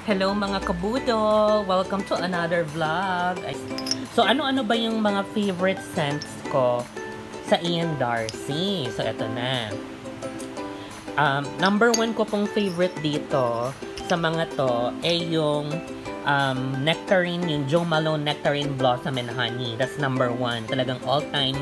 Hello mga kabudol! Welcome to another vlog. So ano-ano ba yung mga favorite scents ko sa Ian Darcy? So eto na. Number 1 ko pong favorite dito sa mga to ay yung Nectarine, yung Jo Malone Nectarine Blossom and Honey. That's number 1. Talagang all-time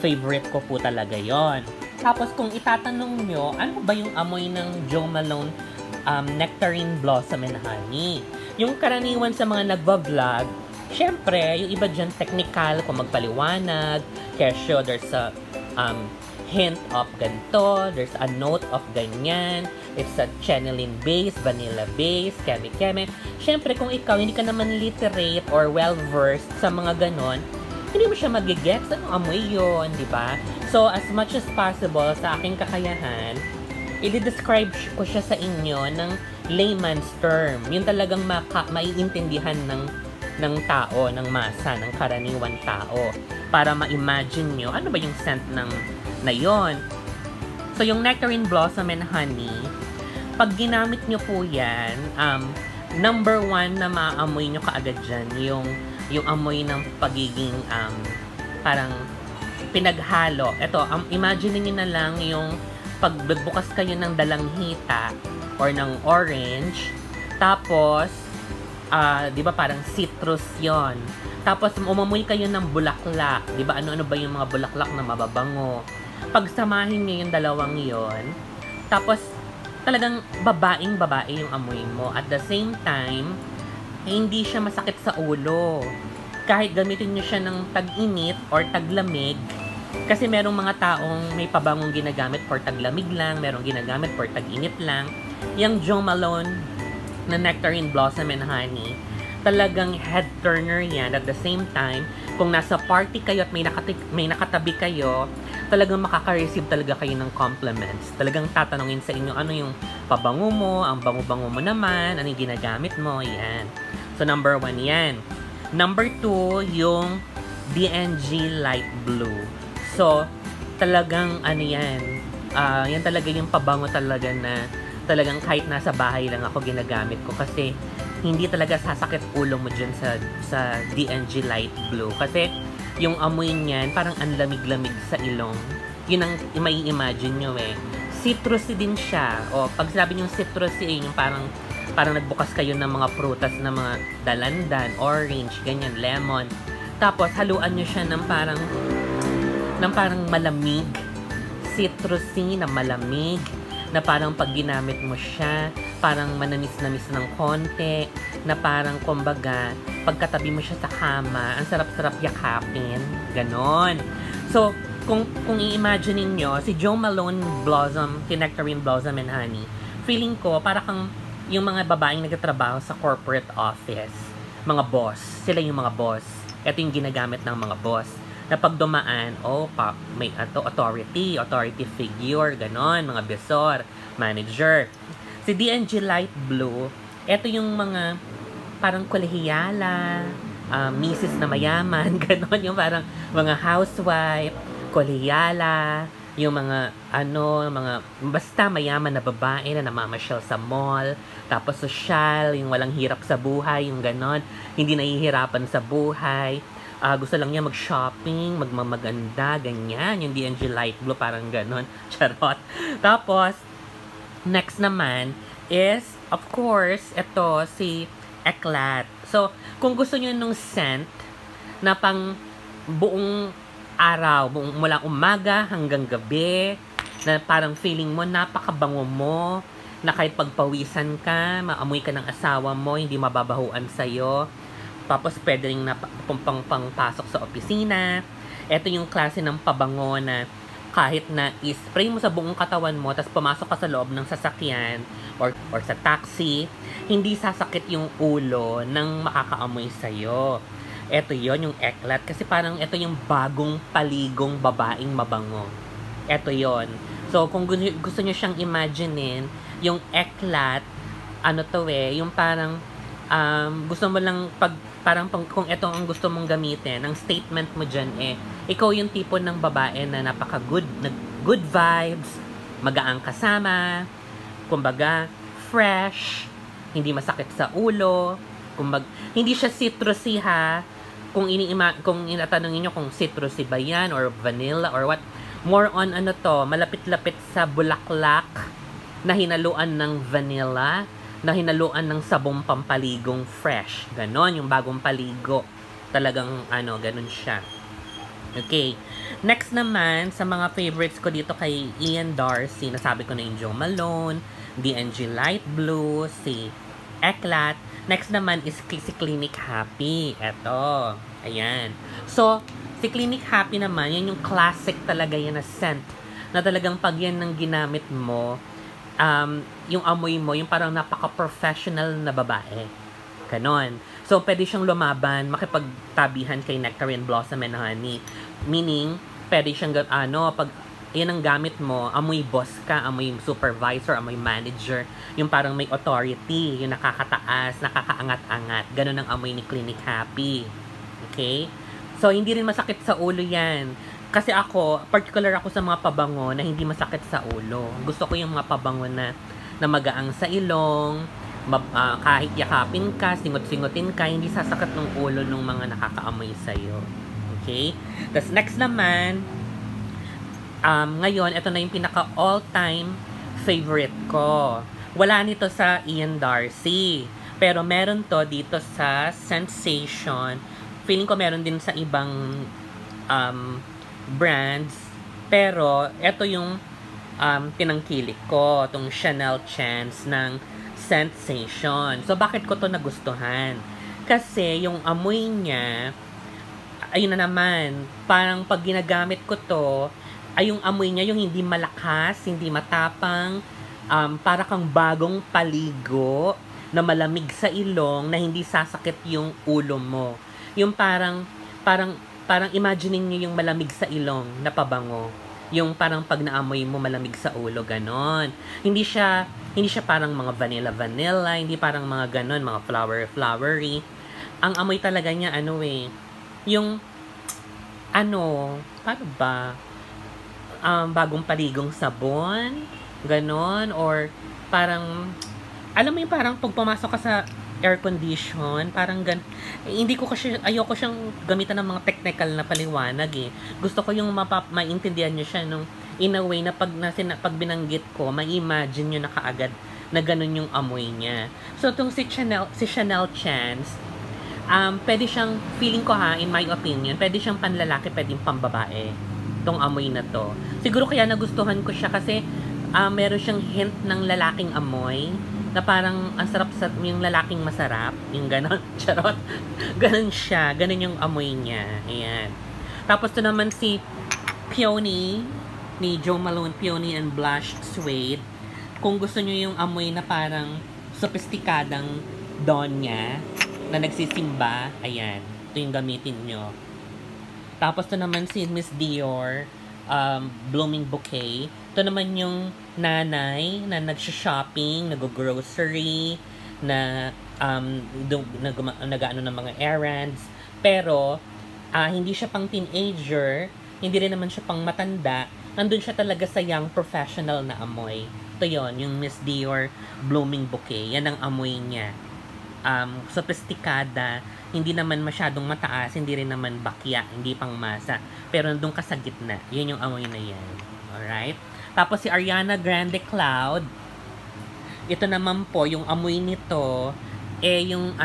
favorite ko po talaga yon. Tapos kung itatanong nyo, ano ba yung amoy ng Jo Malone Nectarine Blossom and Honey? Yung karaniwan sa mga nagba-vlog, syempre, yung iba dyan technical kung magpaliwanag, kesyo, there's a hint of ganito, there's a note of ganyan, it's a chenilene base, vanilla base, keme-keme. Syempre, kung ikaw hindi ka naman literate or well-versed sa mga ganon, hindi mo siya magigets, anong amoy yun, di ba? So, as much as possible sa aking kakayahan, i-describe ko siya sa inyo ng layman's term. Yung talagang maiintindihan ng tao, ng masa, ng karaniwan tao. Para ma-imagine nyo, ano ba yung scent na yon? So, yung Nectarine Blossom and Honey, pag ginamit nyo po yan, number 1 na maamoy nyo kaagad dyan, yung amoy ng pagiging parang pinaghalo. Ito, imagine niyo na lang yung pagbukas kayo ng dalanghita or ng orange, tapos, di ba parang citrus yon. Tapos, umamoy kayo ng bulaklak. Di ba ano-ano ba yung mga bulaklak na mababango? Pagsamahin niyo yung dalawang yon, tapos, talagang babaeng-babae yung amoy mo. At the same time, hindi siya masakit sa ulo. Kahit gamitin nyo siya ng tag-init or taglamig, kasi merong mga taong may pabangong ginagamit for taglamig lang, merong ginagamit for tag-init lang. Yung Jo Malone na Nectarine Blossom and Honey, talagang head turner yan. At the same time, kung nasa party kayo at may nakatabi kayo, talagang makaka-receive talaga kayo ng compliments. Talagang tatanungin sa inyo, ano yung pabango mo, ang bango-bango mo naman, ano yung ginagamit mo, yan. So, number 1 yan. Number 2, yung DNG Light Blue. So, talagang ano yan, yan talaga yung pabango talaga na talagang kahit nasa bahay lang ako ginagamit ko kasi hindi talaga sasakit ulo mo dyan sa DNG Light Blue. Kasi yung amoy niyan, parang ang lamig-lamig sa ilong. Yun ang mai-imagine nyo eh. Citrusy din siya. O, pag sabi nyo citrusy, yung parang nagbukas kayo ng mga prutas na mga dalandan, orange, ganyan, lemon. Tapos, haluan nyo siya ng parang malamig. Citrusy na malamig. Na parang pag ginamit mo siya, parang manamis-namis ng konti, na parang kumbaga, pagkatabi mo siya sa kama, ang sarap-sarap yakapin, ganon. So, kung i-imagine niyo si Jo Malone Blossom, Nectarine Blossom and Honey, feeling ko, para kang yung mga babaeng nagtatrabaho sa corporate office, mga boss, sila yung mga boss. Ito yung ginagamit ng mga boss. Na pag dumaan, may authority figure, ganon, mga besor, manager. Si DNG Light Blue, ito yung mga parang kolehiyala, misis na mayaman, ganon, yung parang mga housewife, kolehiyala, yung mga basta mayaman na babae na namamasyal sa mall, tapos social, yung walang hirap sa buhay, yung ganon, hindi nahihirapan sa buhay. Gusto lang niya mag-shopping, magmamaganda, ganyan. Yung DNG Light Blue, parang ganon. Charot. Tapos, next naman is, of course, ito, si Eclat. So, kung gusto niyo nung scent na pang buong araw, mula umaga hanggang gabi, na parang feeling mo, napakabango mo, na kahit pagpawisan ka, maamoy ka ng asawa mo, hindi mababahuan sa'yo. Tapos, pwede rin na pang-pasok sa opisina. Ito yung klase ng pabango na kahit na i-spray mo sa buong katawan mo, tapos pumasok ka sa loob ng sasakyan or sa taxi, hindi sasakit yung ulo ng makakaamoy sa'yo. Ito yon yung Eclat. Kasi parang ito yung bagong paligong babaeng mabango. Ito yon. So, kung gusto nyo siyang imaginein, yung Eclat, yung parang gusto mo lang kung ito ang gusto mong gamitin, ang statement mo dyan ikaw yung tipo ng babae na good vibes, magaang kasama, kumbaga, fresh, hindi masakit sa ulo, hindi siya citrusy ha. Kung inatanongin niyo kung citrusy ba yan or vanilla or what, more on ano to, malapit-lapit sa bulaklak na hinaluan ng vanilla, na hinaluan ng sabong pampaligong fresh. Ganon, yung bagong paligo. Talagang ganon siya. Okay. Next naman, sa mga favorites ko dito kay Ian Darcy, nasabi ko na yung Jo Malone, D&G Light Blue, si Eclat. Next naman is si Clinic Happy. Eto. Ayan. So, si Clinic Happy naman, yan yung classic talaga yan na scent. Na talagang pag yan ng ginamit mo, yung amoy mo, yung parang napaka-professional na babae. Ganon. So, pwede siyang lumaban, makipagtabihan kay Nectarine Blossom and Honey. Meaning, pwede siyang, pag yan ang gamit mo, amoy boss ka, amoy supervisor, amoy manager, yung parang may authority, yung nakakataas, nakakaangat-angat. Ganon ang amoy ni Clinic Happy. Okay? So, hindi rin masakit sa ulo yan. Kasi ako, particular ako sa mga pabango na hindi masakit sa ulo. Gusto ko yung mga pabango na magaang sa ilong, kahit yakapin ka, singot-singotin ka, hindi sasakit ng ulo ng mga nakakaamoy sa'yo. Okay? Tapos next naman, ngayon, ito na yung pinaka all-time favorite ko. Wala nito sa Ian Darcy. Pero meron to dito sa Sensation. Feeling ko meron din sa ibang brands. Pero, ito yung tinangkilik ko. Itong Chanel Chance ng Sensation. So, bakit ko to nagustuhan? Kasi, yung amoy niya, ayun na naman, parang pag ginagamit ko to, ay yung amoy niya, yung hindi malakas, hindi matapang, para kang bagong paligo na malamig sa ilong na hindi sasakit yung ulo mo. Yung parang imaginein niyo yung malamig sa ilong na pabango. Yung parang pag naamoy mo malamig sa ulo, ganon. Hindi siya parang mga vanilla, hindi parang mga ganon, mga flowery. Ang amoy talaga niya, yung, paano ba? Bagong paligong sabon, ganon, or parang, alam mo yung parang pag pumasok ka sa air condition, parang ayoko siyang gamitan ng mga technical na paliwanag eh. Gusto ko yung maintindihan nyo siya in a way na pag binanggit ko, ma-imagine nyo na kaagad na ganun yung amoy niya. So, itong si Chanel Chance, pwede siyang, feeling ko in my opinion, pwede siyang panlalaki, pwedeng pambabae. Itong amoy na to. Siguro kaya nagustuhan ko siya kasi meron siyang hint ng lalaking amoy na parang ang sarap sa yung lalaking masarap, yung ganon, charot. Ganon siya, ganon yung amoy niya. Ayan. Tapos to naman si Peony ni Jo Malone, Peony and Blushed Suede. Kung gusto niyo yung amoy na parang sophisticadang donya na nagsisimba, ayan, ito yung gamitin nyo. Tapos to naman si Miss Dior, Blooming Bouquet. Ito naman yung nanay na nagsha-shopping, nag-grocery, na nag-ano ng mga errands. Pero, hindi siya pang teenager, hindi rin naman siya pang matanda. Nandun siya talaga sa young professional na amoy. Ito yon, yung Miss Dior Blooming Bouquet. Yan ang amoy niya. Sophisticada, hindi naman masyadong mataas, hindi rin naman bakya, hindi pang masa, pero nandun ka sa gitna. Yun yung amoy na yan. Alright? Tapos si Ariana Grande Cloud, ito naman po, yung amoy nito, yung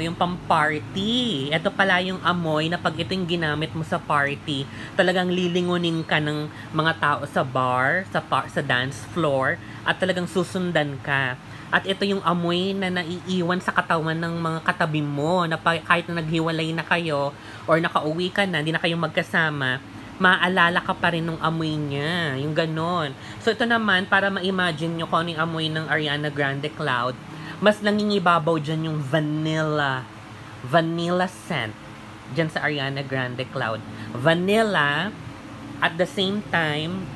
yung pang-party. Ito pala yung amoy na pag ito yung ginamit mo sa party, talagang lilingunin ka ng mga tao sa bar, sa dance floor, at talagang susundan ka. At ito yung amoy na naiiwan sa katawan ng mga katabi mo, na kahit na naghiwalay na kayo or nakauwi ka na, hindi na kayo magkasama, maaalala ka pa rin ng amoy niya. Yung ganon. So ito naman, para ma-imagine nyo kung ano yung amoy ng Ariana Grande Cloud, mas nangingibabaw dyan yung vanilla scent dyan sa Ariana Grande Cloud. Vanilla, at the same time,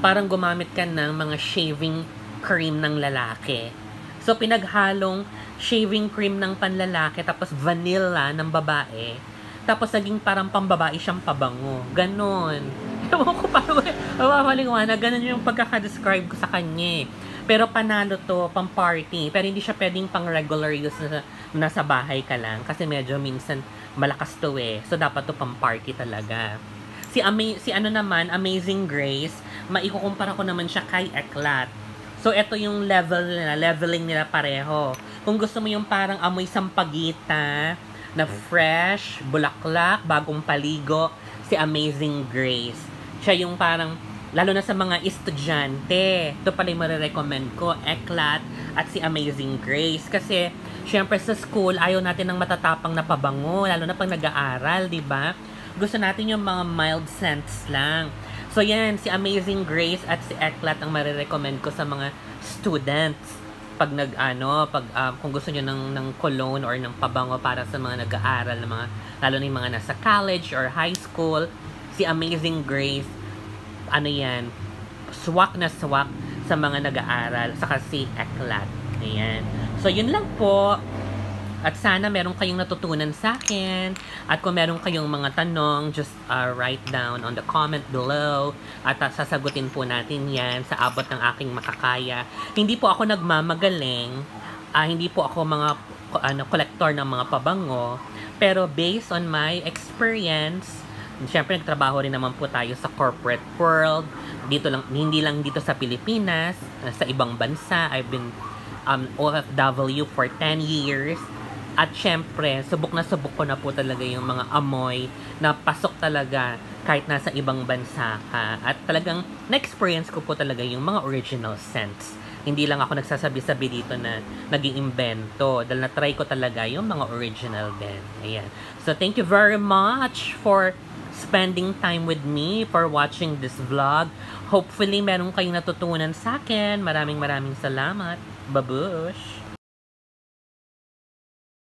parang gumamit ka ng mga shaving cream ng lalaki. So, pinaghalong shaving cream ng panlalaki, tapos vanilla ng babae, tapos naging parang pambabae siyang pabango. Ganon. Ewan ko parang mapapaliwanag. Ganon yung pagkakadescribe ko sa kanya. Pero panalo to, pang party. Pero hindi siya pwedeng pang regular use na nasa bahay ka lang. Kasi medyo minsan malakas to eh. So, dapat to pang party talaga. Si ano naman, Amazing Grace, maikukumpara ko naman siya kay Eclat. So, ito yung leveling nila pareho. Kung gusto mo yung parang amoy sampagita, na fresh, bulaklak, bagong paligo, si Amazing Grace. Siya yung parang, lalo na sa mga estudyante, ito pala yung marirecommend ko, Eclat at si Amazing Grace. Kasi, syempre sa school, ayaw natin ng matatapang na pabango, lalo na pag nag-aaral, di ba? Gusto natin yung mga mild scents lang. So yan, si Amazing Grace at si Eclat ang marirecommend ko sa mga students. Pag kung gusto niyo ng cologne or ng pabango para sa mga nag-aaral, lalo na yung mga nasa college or high school, si Amazing Grace, ano yan, swak na swak sa mga nag-aaral, saka si Eclat. Ayan. So yun lang po. At sana meron kayong natutunan sa akin. At kung meron kayong mga tanong, just write down on the comment below. At sasagutin po natin yan sa abot ng aking makakaya. Hindi po ako nagmamagaling. Hindi po ako mga collector ng mga pabango. Pero based on my experience, syempre nagtrabaho rin naman po tayo sa corporate world. Dito lang, hindi lang dito sa Pilipinas, sa ibang bansa. I've been OFW for 10 years. At syempre, subok ko na po talaga yung mga amoy na pasok talaga kahit nasa ibang bansa ka. At talagang na-experience ko po talaga yung mga original scents. Hindi lang ako nagsasabi-sabi dito na nag-iimbento. Dahil na-try ko talaga yung mga original din. Ayan. So, thank you very much for spending time with me, for watching this vlog. Hopefully, meron kayong natutunan sa akin. Maraming salamat. Babush!